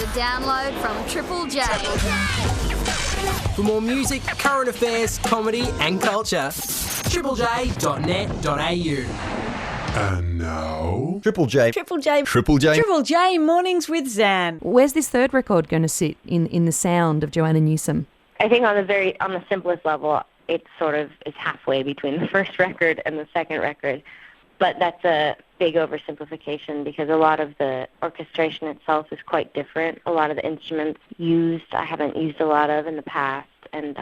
is a download from Triple J. For more music, current affairs, comedy and culture, triplej.net.au. And now... Triple J. Triple J Mornings with Zan. Where's this third record going to sit in the sound of Joanna Newsom? I think on the simplest level, it sort of is halfway between the first record and the second record. But that's a big oversimplification because a lot of the orchestration itself is quite different. A lot of the instruments used, I haven't used a lot of in the past. And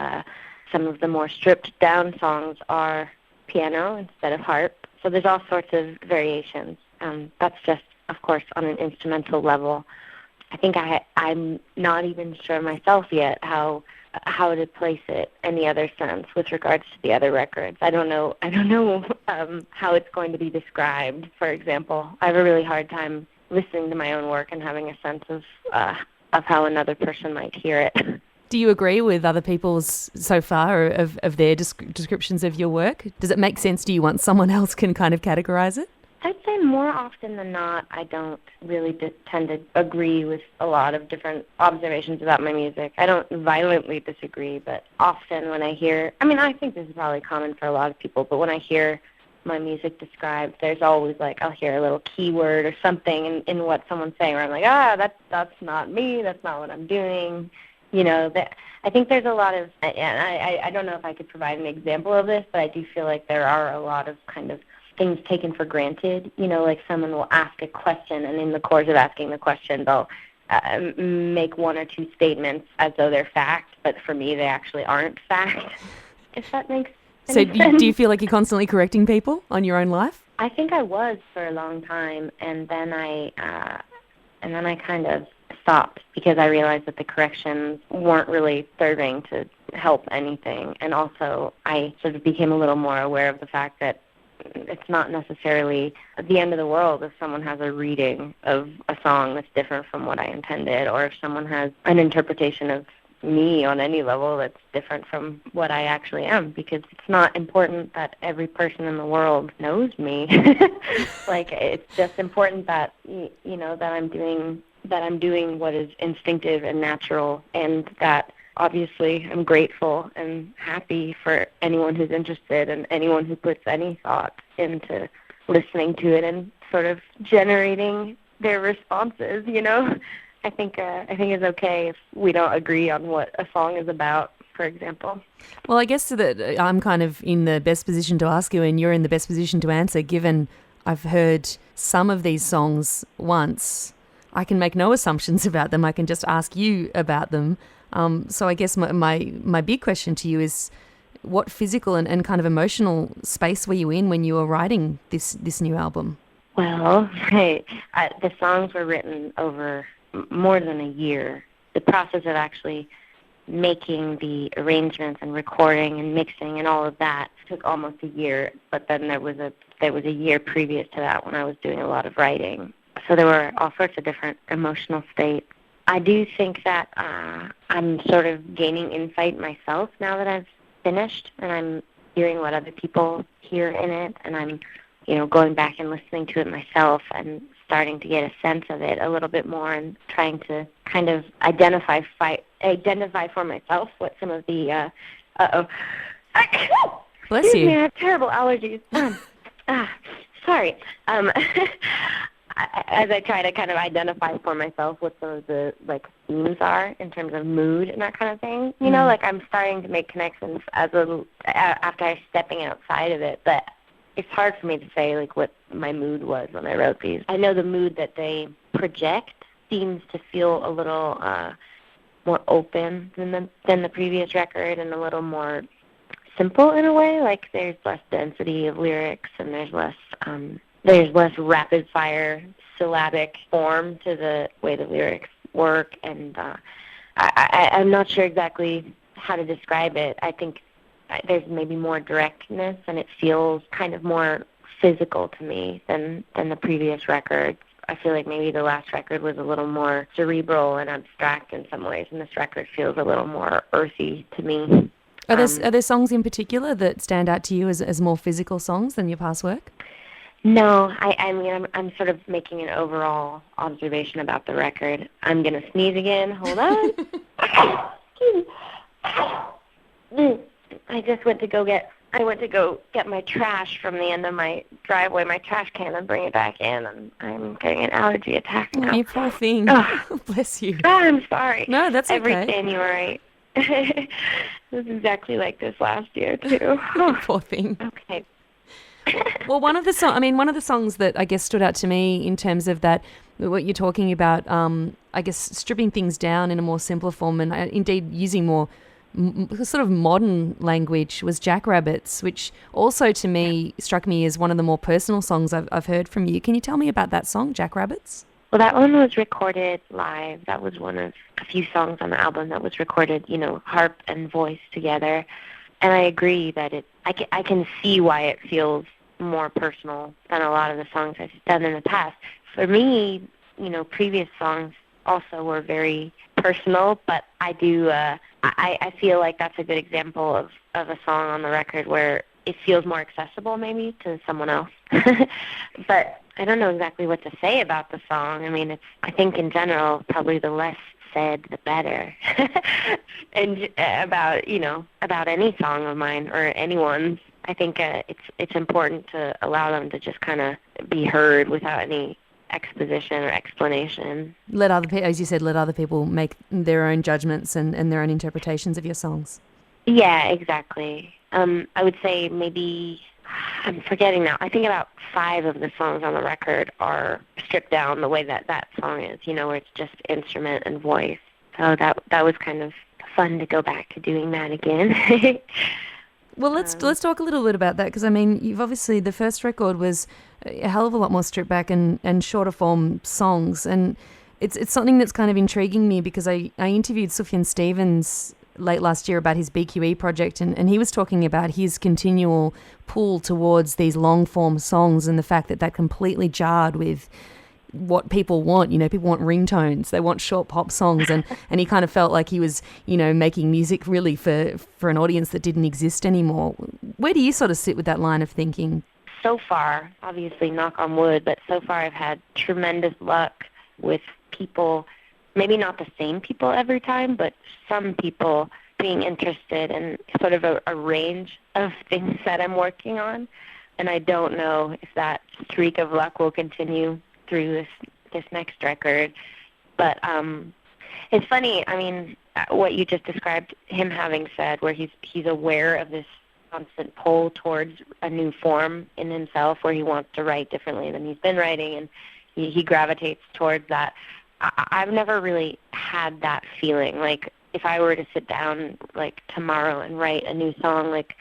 some of the more stripped down songs are piano instead of harp. So there's all sorts of variations. That's just, of course, on an instrumental level. I think I'm not even sure myself yet how to place it in the other sense with regards to the other records. I don't know how it's going to be described. For example, I have a really hard time listening to my own work and having a sense of how another person might hear it. Do you agree with other people's so far of their descriptions of your work? Does it make sense to you once someone else can kind of categorize it? I'd say more often than not, I don't really tend to agree with a lot of different observations about my music. I don't violently disagree, but often when I hear, I think this is probably common for a lot of people, but when I hear my music described, there's always I'll hear a little keyword or something in what someone's saying where I'm like, that's not me, that's not what I'm doing. I think there's a lot of, and I don't know if I could provide an example of this, but I do feel like there are a lot of kind of things taken for granted. Like someone will ask a question, and in the course of asking the question, they'll make one or two statements as though they're fact, but for me, they actually aren't fact, if that makes So sense. do you feel like you're constantly correcting people on your own life? I think I was for a long time, and then I kind of stopped because I realized that the corrections weren't really serving to help anything, and also I sort of became a little more aware of the fact that it's not necessarily the end of the world if someone has a reading of a song that's different from what I intended, or if someone has an interpretation of me on any level that's different from what I actually am, because it's not important that every person in the world knows me. It's just important that, that I'm doing what is instinctive and natural, and that obviously I'm grateful and happy for anyone who's interested and anyone who puts any thought into listening to it and sort of generating their responses, I think it's okay if we don't agree on what a song is about, for example. Well, I guess that I'm kind of in the best position to ask you and you're in the best position to answer, given I've heard some of these songs once. I can make no assumptions about them. I can just ask you about them. So I guess my big question to you is, what physical and kind of emotional space were you in when you were writing this new album? Well, the songs were written over more than a year. The process of actually making the arrangements and recording and mixing and all of that took almost a year, but then there was a year previous to that when I was doing a lot of writing. So there were all sorts of different emotional states. I do think that I'm sort of gaining insight myself now that I've finished, and I'm hearing what other people hear in it, and I'm, going back and listening to it myself and starting to get a sense of it a little bit more and trying to kind of identify for myself what some of the, Bless Excuse you. me, I have terrible allergies. Sorry. As I try to kind of identify for myself what some of the themes are in terms of mood and that kind of thing, I'm starting to make connections after I'm stepping outside of it. But it's hard for me to say what my mood was when I wrote these. I know the mood that they project seems to feel a little more open than the previous record, and a little more simple in a way. There's less density of lyrics, and there's less rapid-fire syllabic form to the way the lyrics work, and I'm not sure exactly how to describe it. I think there's maybe more directness, and it feels kind of more physical to me than the previous record. I feel like maybe the last record was a little more cerebral and abstract in some ways, and this record feels a little more earthy to me. Are there songs in particular that stand out to you as more physical songs than your past work? No, I mean, I'm sort of making an overall observation about the record. I'm going to sneeze again. Hold on. I just went to go get my trash from the end of my driveway, my trash can, and bring it back in, and I'm getting an allergy attack now. Oh, you poor thing. Oh. Bless you. Oh, I'm sorry. No, that's Every okay. January. It was exactly like this last year, too. Poor thing. Okay. Well, one of the songs that I guess stood out to me in terms of that, what you're talking about, I guess stripping things down in a more simpler form and indeed using more sort of modern language was Jackrabbits, which also to me struck me as one of the more personal songs I've heard from you. Can you tell me about that song, Jackrabbits? Well, that one was recorded live. That was one of a few songs on the album that was recorded, harp and voice together. And I agree that I can see why it feels more personal than a lot of the songs I've done in the past. For me, previous songs also were very personal, but I do, I feel like that's a good example of a song on the record where it feels more accessible maybe to someone else. But I don't know exactly what to say about the song. I mean, I think in general, probably the less said, the better. And about any song of mine or anyone's, I think it's important to allow them to just kind of be heard without any exposition or explanation. As you said, let other people make their own judgments and their own interpretations of your songs. Yeah, exactly. I would say maybe, I'm forgetting now, I think about 5 of the songs on the record are stripped down the way that song is, where it's just instrument and voice. So that was kind of fun to go back to doing that again. Well, let's talk a little bit about that, because, I mean, you've obviously, the first record was a hell of a lot more stripped back and shorter form songs, and it's something that's kind of intriguing me because I interviewed Sufjan Stevens late last year about his BQE project, and he was talking about his continual pull towards these long-form songs and the fact that completely jarred with what people want. People want ringtones, they want short pop songs, and he kind of felt like he was, making music really for an audience that didn't exist anymore. Where do you sort of sit with that line of thinking? So far, obviously, knock on wood, but so far I've had tremendous luck with people, maybe not the same people every time, but some people being interested in sort of a range of things that I'm working on. And I don't know if that streak of luck will continue through this next record. But it's funny, I mean, what you just described, him having said, where he's aware of this constant pull towards a new form in himself where he wants to write differently than he's been writing, and he gravitates towards that. I've never really had that feeling. Like, if I were to sit down, like, tomorrow and write a new song, like,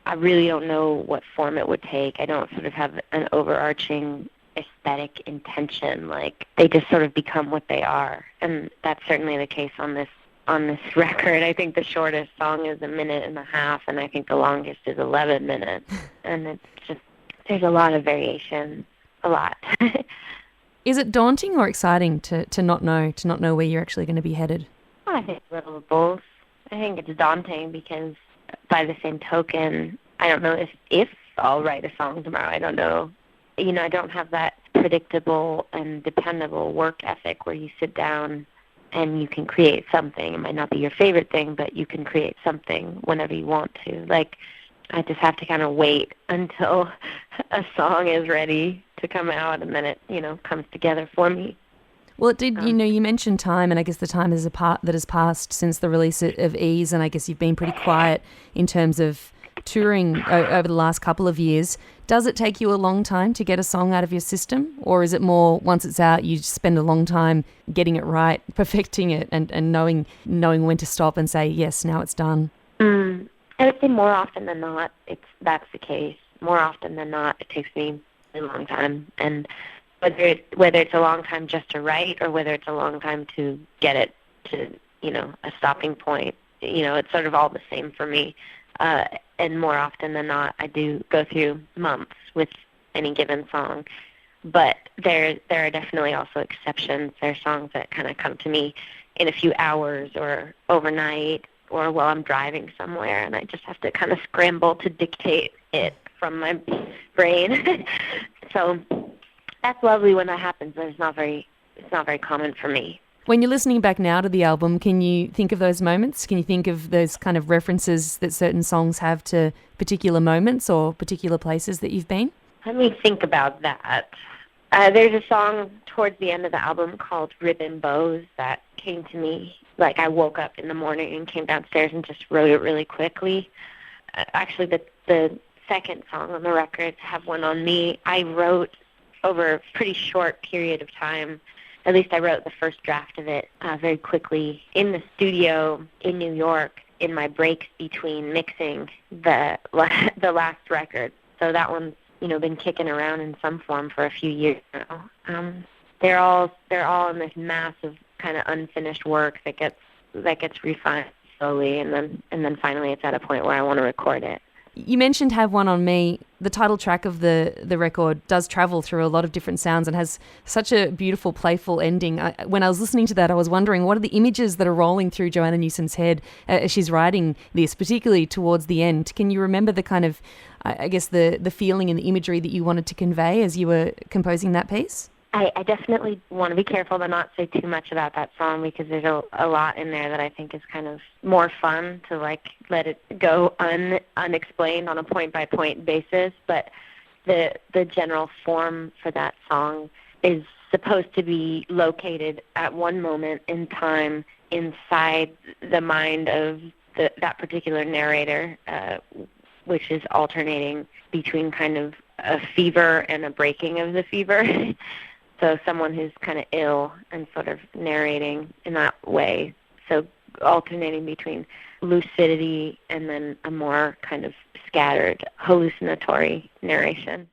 I really don't know what form it would take. I don't sort of have an overarching aesthetic intention. Like, they just sort of become what they are. And that's certainly the case on this record. I think the shortest song is 1.5 minutes, and I think the longest is 11 minutes. And it's just, there's a lot of variation. A lot. Is it daunting or exciting to not know where you're actually going to be headed? Well, I think a little of both. I think it's daunting because, by the same token, I don't know if I'll write a song tomorrow. I don't know. I don't have that predictable and dependable work ethic where you sit down and you can create something. It might not be your favorite thing, but you can create something whenever you want to. Like, I just have to kind of wait until a song is ready to come out, and then it, comes together for me. Well, it did, you mentioned time, and I guess the time that has passed since the release of Ease, and I guess you've been pretty quiet in terms of touring over the last couple of years. Does it take you a long time to get a song out of your system, or is it more, once it's out, you spend a long time getting it right, perfecting it, and knowing when to stop and say, yes, now it's done? I would say more often than not, that's the case. More often than not, it takes me a long time, and whether it's a long time just to write or whether it's a long time to get it to, a stopping point, it's sort of all the same for me. And more often than not, I do go through months with any given song. But there are definitely also exceptions. There are songs that kind of come to me in a few hours or overnight or while I'm driving somewhere, and I just have to kind of scramble to dictate it from my brain. So that's lovely when that happens, but it's not very common for me. When you're listening back now to the album, can you think of those moments? Can you think of those kind of references that certain songs have to particular moments or particular places that you've been? Let me think about that. There's a song towards the end of the album called Ribbon Bows that came to me. Like, I woke up in the morning and came downstairs and just wrote it really quickly. Actually, the second song on the record, Have One on Me, I wrote over a pretty short period of time. At least I wrote the first draft of it very quickly in the studio in New York in my breaks between mixing the last record. So that one's, been kicking around in some form for a few years now. They're all in this massive kind of unfinished work that gets refined slowly, and then finally it's at a point where I want to record it. You mentioned Have One on Me. The title track of the record does travel through a lot of different sounds and has such a beautiful, playful ending. When I was listening to that, I was wondering, what are the images that are rolling through Joanna Newsom's head as she's writing this, particularly towards the end? Can you remember the kind of, I guess, the feeling and the imagery that you wanted to convey as you were composing that piece? I definitely want to be careful to not say too much about that song because there's a lot in there that I think is kind of more fun to let it go unexplained on a point-by-point basis. But the general form for that song is supposed to be located at one moment in time inside the mind of that particular narrator, which is alternating between kind of a fever and a breaking of the fever. So someone who's kind of ill and sort of narrating in that way. So alternating between lucidity and then a more kind of scattered hallucinatory narration.